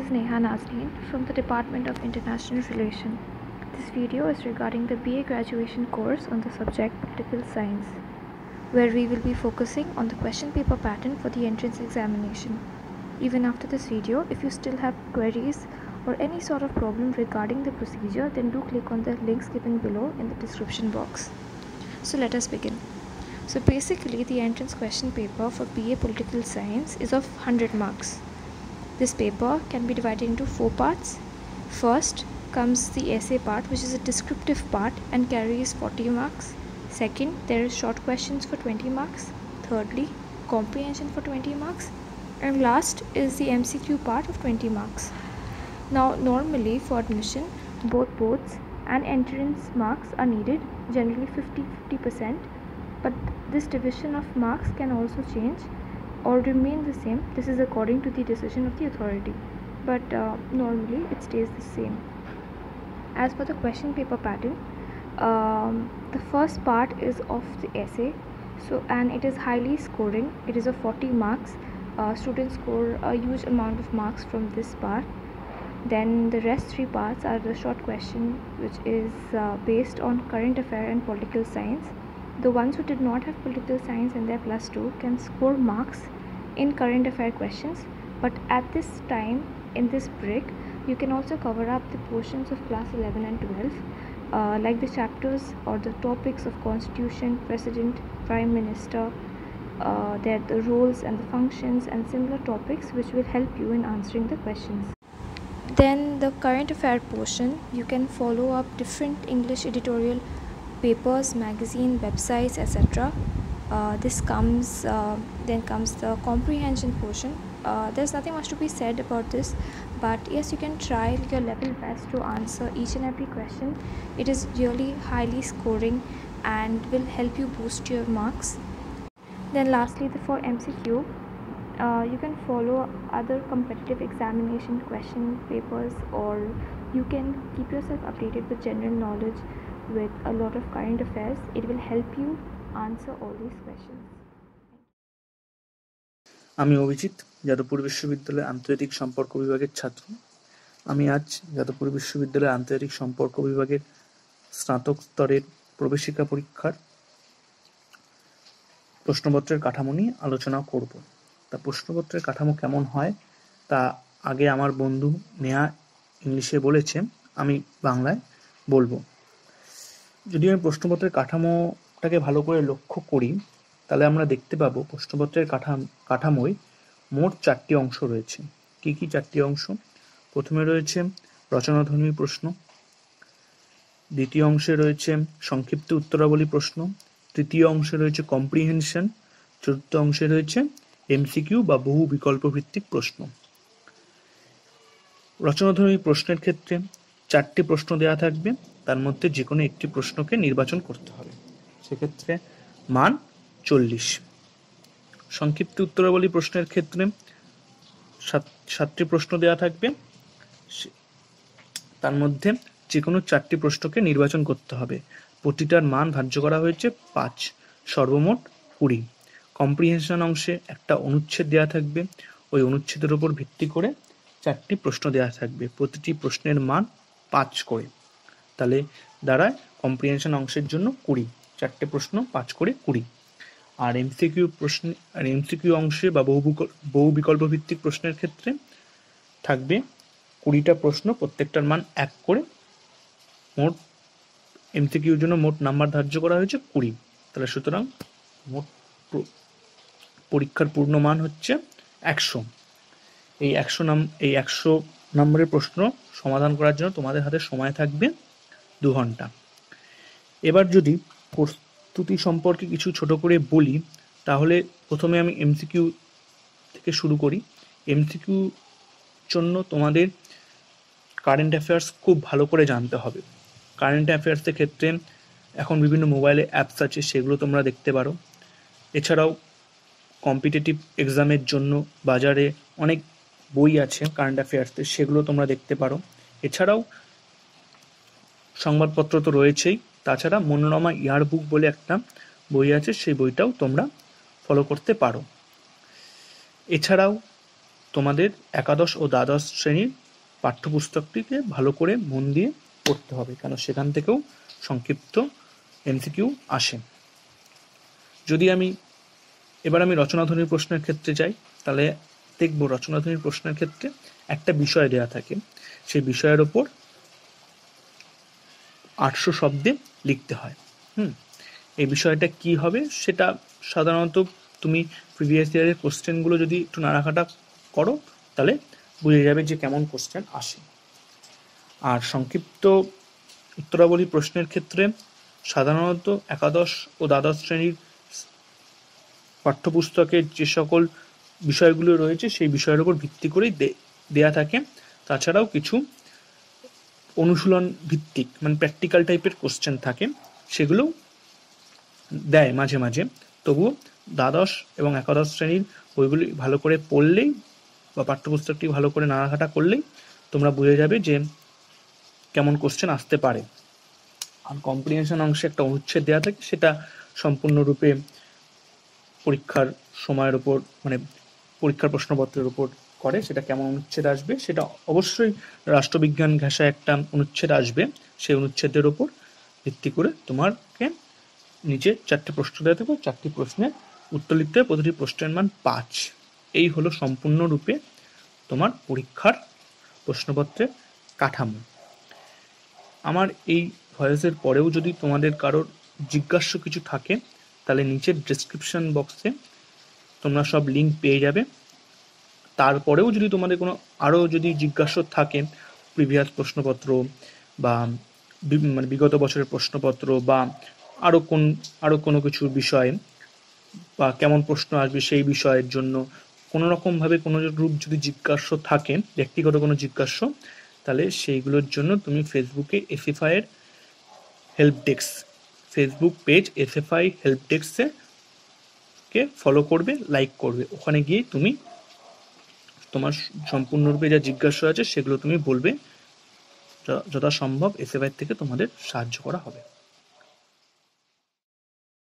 is Neha Nazneen from the Department of International Relations. This video is regarding the BA graduation course on the subject Political Science, where we will be focusing on the question paper pattern for the entrance examination. Even after this video, if you still have queries or any sort of problem regarding the procedure, then do click on the links given below in the description box. So let us begin. So basically, the entrance question paper for BA Political Science is of 100 marks. This paper can be divided into 4 parts. First comes the essay part, which is a descriptive part and carries 40 marks. Second, there is short questions for 20 marks. Thirdly, comprehension for 20 marks. And last is the MCQ part of 20 marks. Now, normally for admission, both boards and entrance marks are needed, generally 50%, but this division of marks can also change or remain the same. This is according to the decision of the authority, but normally it stays the same. As for the question paper pattern, the first part is of the essay, and it is highly scoring. It is of 40 marks. Students score a huge amount of marks from this part. Then the rest 3 parts are the short question, which is based on current affair and political science. The ones who did not have political science in their +2 can score marks in current affair questions, but at this time, in this break, you can also cover up the portions of class 11 and 12, like the chapters or the topics of constitution, president, prime minister, the roles and the functions and similar topics, which will help you in answering the questions. Then the current affair portion, you can follow up different English editorial papers, magazine, websites, etc. Then comes the comprehension portion. There's nothing much to be said about this, but yes, you can try your level best to answer each and every question. It is really highly scoring and will help you boost your marks. Then lastly, for MCQ, you can follow other competitive examination question papers, or you can keep yourself updated with general knowledge with a lot of current affairs. It will help you answer all these questions. আমি অভিজিৎ, যাদবপুর বিশ্ববিদ্যালয়ের আন্তর্জাতিক সম্পর্ক বিভাগের ছাত্র। আমি আজ যাদবপুর বিশ্ববিদ্যালয়ের আন্তর্জাতিক সম্পর্ক বিভাগের স্নাতক স্তরের প্রবেশিকা পরীক্ষার প্রশ্নপত্রের কাঠামো নিয়ে আলোচনা করব। তা প্রশ্নপত্রের কাঠামো কেমন হয় তা আগে আমার বন্ধু নেহা ইংলিশে বলেছে, আমি বাংলায় বলবো। যদি আমি প্রশ্নপত্রের কাঠামোটাকে ভালো করে লক্ষ্য করি, তাহলে আমরা দেখতে পাবো প্রশ্নপত্রের কাঠামোয় মোট 4টি অংশ রয়েছে। কি কি 4টি অংশ? প্রথমে রয়েছে রচনাধর্মী প্রশ্ন, দ্বিতীয় অংশে রয়েছে সংক্ষিপ্ত উত্তরাবলী প্রশ্ন, তৃতীয় অংশে রয়েছে কম্প্রিহেনশন, চতুর্থ অংশে রয়েছে এমসিকিউ বা বহু বিকল্প ভিত্তিক প্রশ্ন। রচনাধর্মী প্রশ্নের ক্ষেত্রে 4টি প্রশ্ন দেওয়া থাকবে, তার মধ্যে যে কোনো একটি প্রশ্নকে নির্বাচন করতে হবে, সেক্ষেত্রে মান 40। সংক্ষিপ্ত উত্তরাবলী প্রশ্নের ক্ষেত্রে 7টি প্রশ্ন দেওয়া থাকবে, তার মধ্যে যে কোনো 4টি প্রশ্নকে নির্বাচন করতে হবে। প্রতিটার মান ধার্য করা হয়েছে 5, সর্বমোট 20। কম্প্রিহেনশন অংশে একটা অনুচ্ছেদ দেওয়া থাকবে, ওই অনুচ্ছেদের উপর ভিত্তি করে 4টি প্রশ্ন দেওয়া থাকবে, প্রতিটি প্রশ্নের মান 5 করে। তাহলে দাঁড়ায় কম্প্রিহেনশন অংশের জন্য 20, 4টে প্রশ্ন 5 করে 20। আর এমসিকিউ অংশে বা বহু বিকল্প ভিত্তিক প্রশ্নের ক্ষেত্রে থাকবে 20টা প্রশ্ন, প্রত্যেকটার মান 1 করে। মোট এমসিকিউর জন্য মোট নাম্বার ধার্য করা হয়েছে 20। তাহলে সুতরাং মোট পরীক্ষার পূর্ণ মান হচ্ছে 100। এই 100 নম্বরের প্রশ্ন সমাধান করার জন্য তোমাদের হাতে সময় থাকবে 2 ঘন্টা। এবার যদি প্রস্তুতি সম্পর্কে কিছু ছোট করে বলি, তাহলে প্রথমে আমি এমসিকিউ থেকে শুরু করি। এমসিকিউ জন্য তোমাদের কারেন্ট অ্যাফেয়ার্স খুব ভালো করে জানতে হবে। কারেন্ট অ্যাফেয়ার্সের ক্ষেত্রে এখন বিভিন্ন মোবাইলে অ্যাপস আছে, সেগুলো তোমরা দেখতে পারো। এছাড়াও কম্পিটিটিভ এক্সামের জন্য বাজারে অনেক বই আছে কারেন্ট অ্যাফেয়ার্সের, সেগুলো তোমরা দেখতে পারো। এছাড়াও সংবাদপত্র তো রয়েছেই, তাছাড়া মনোরমা ইয়ারবুক বলে একটা বই আছে, সেই বইটাও তোমরা ফলো করতে পারো। এছাড়াও তোমাদের একাদশ ও দ্বাদশ শ্রেণীর পাঠ্যপুস্তকটিকে ভালো করে মন দিয়ে পড়তে হবে, কেন সেখান থেকেও সংক্ষিপ্ত এমসিকিউ আসে। যদি এবার আমি রচনাধ্বনির প্রশ্নের ক্ষেত্রে যাই, তাহলে দেখব রচনাধ্বনির প্রশ্নের ক্ষেত্রে একটা বিষয় দেওয়া থাকে, সেই বিষয়ের ওপর 800 শব্দে লিখতে হয়। এই বিষয়টা কি হবে সেটা সাধারণত তুমি প্রিভিয়াস ইয়ারের কোশ্চেনগুলো যদি একটু নাড়াঘাটা করো তাহলে বুঝে যাবে যে কেমন কোশ্চেন আসে। আর সংক্ষিপ্ত উত্তরাবলী প্রশ্নের ক্ষেত্রে সাধারণত একাদশ ও দ্বাদশ শ্রেণীর পাঠ্যপুস্তকের যে সকল বিষয়গুলো রয়েছে সেই বিষয়ের উপর ভিত্তি করেই দেয়া থাকে। তাছাড়াও কিছু অনুশীলন ভিত্তিক মানে প্র্যাকটিক্যাল টাইপের কোশ্চেন থাকে, সেগুলো দেয় মাঝে মাঝে। তবুও দ্বাদশ এবং একাদশ শ্রেণীর বইগুলি ভালো করে পড়লেই বা পাঠ্যপুস্তকটি ভালো করে নাড়াঘাটা করলেই তোমরা বুঝে যাবে যে কেমন কোশ্চেন আসতে পারে। আর কম্প্রিহেনশন অংশে একটা অনুচ্ছেদ দেওয়া থাকে, সেটা সম্পূর্ণরূপে পরীক্ষার সময়ের উপর মানে পরীক্ষার প্রশ্নপত্রের উপর করে, সেটা কেমন অনুচ্ছেদ আসবে সেটা অবশ্যই রাষ্ট্রবিজ্ঞান ঘেঁষা একটা অনুচ্ছেদ আসবে, সেই অনুচ্ছেদের উপর ভিত্তি করে তোমাকে নিচে 4টে প্রশ্ন দেওয়া থাকবে, 4টি প্রশ্নের উত্তর লিখতে হবে, প্রতিটি প্রশ্নের মান 5। এই হলো সম্পূর্ণরূপে তোমার পরীক্ষার প্রশ্নপত্রের কাঠামো। আমার এই ভয়েসের পরেও যদি তোমাদের কারোর জিজ্ঞাস্য কিছু থাকে তাহলে নিচের ডেসক্রিপশন বক্সে তোমরা সব লিঙ্ক পেয়ে যাবে। তারপরেও যদি তোমাদের কোনো আরও যদি জিজ্ঞাস্য থাকে প্রিভিয়াস প্রশ্নপত্র বা মানে বিগত বছরের প্রশ্নপত্র বা আরও কোনো কিছু বিষয়ে বা কেমন প্রশ্ন আসবে সেই বিষয়ের জন্য কোনো রকমভাবে কোনো রূপ যদি জিজ্ঞাস্য থাকে, ব্যক্তিগত কোনো জিজ্ঞাস্য, তাহলে সেইগুলোর জন্য তুমি ফেসবুকে এসএফআই এর help desk Facebook page SFI help ডেস্কে কে ফলো করবে, লাইক করবে। ওখানে গিয়ে তুমি তোমার সম্পূর্ণরূপে যা জিজ্ঞাসা আছে সেগুলো তুমি বলবে, যথাসম্ভব এসএফআই থেকে তোমাদের সাহায্য করা হবে।